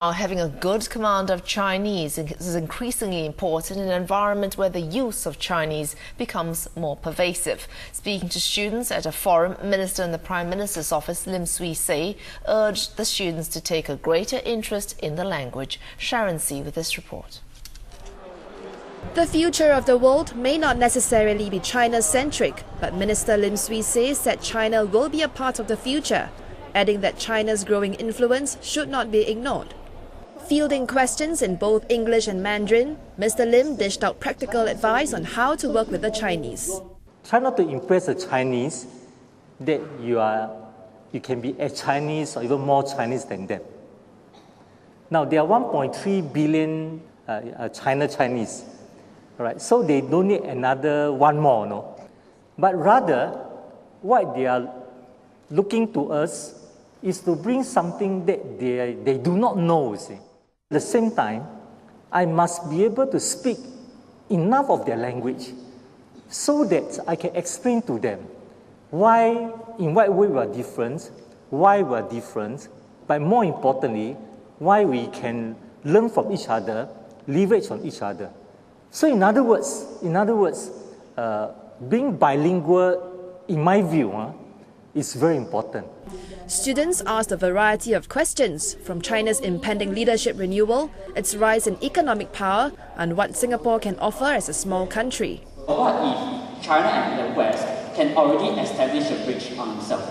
Having a good command of Chinese is increasingly important in an environment where the use of Chinese becomes more pervasive. Speaking to students at a forum, Minister in the Prime Minister's office, Lim Swee Say, urged the students to take a greater interest in the language. Sharon C. with this report. The future of the world may not necessarily be China-centric, but Minister Lim Swee Say said China will be a part of the future, adding that China's growing influence should not be ignored. Fielding questions in both English and Mandarin, Mr. Lim dished out practical advice on how to work with the Chinese. Try not to impress the Chinese that you can be as Chinese or even more Chinese than them. Now, there are 1.3 billion Chinese, right? So they don't need another one more, no? But rather, what they are looking to us is to bring something that they do not know, you see. At the same time, I must be able to speak enough of their language so that I can explain to them in what way we are different, why we are different, but more importantly, why we can learn from each other, leverage on each other. So in other words, being bilingual, in my view, is very important. Students asked a variety of questions, from China's impending leadership renewal, its rise in economic power, and what Singapore can offer as a small country. What if China and the West can already establish a bridge on themselves?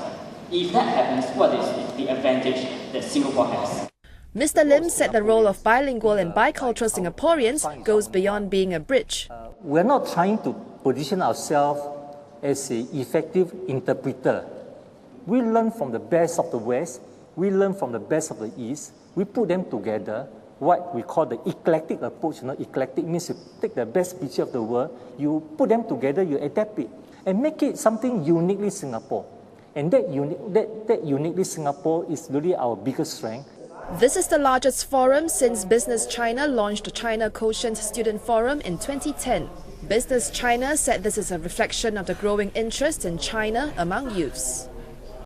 If that happens, what is the advantage that Singapore has? Mr. Lim said the role of bilingual and bicultural Singaporeans goes beyond being a bridge. We're not trying to position ourselves as an effective interpreter. We learn from the best of the West, we learn from the best of the East, we put them together, what we call the eclectic approach. Eclectic means you take the best picture of the world, you put them together, you adapt it, and make it something uniquely Singapore. And that uniquely Singapore is really our biggest strength. This is the largest forum since Business China launched the China Quotient Student Forum in 2010. Business China said this is a reflection of the growing interest in China among youths.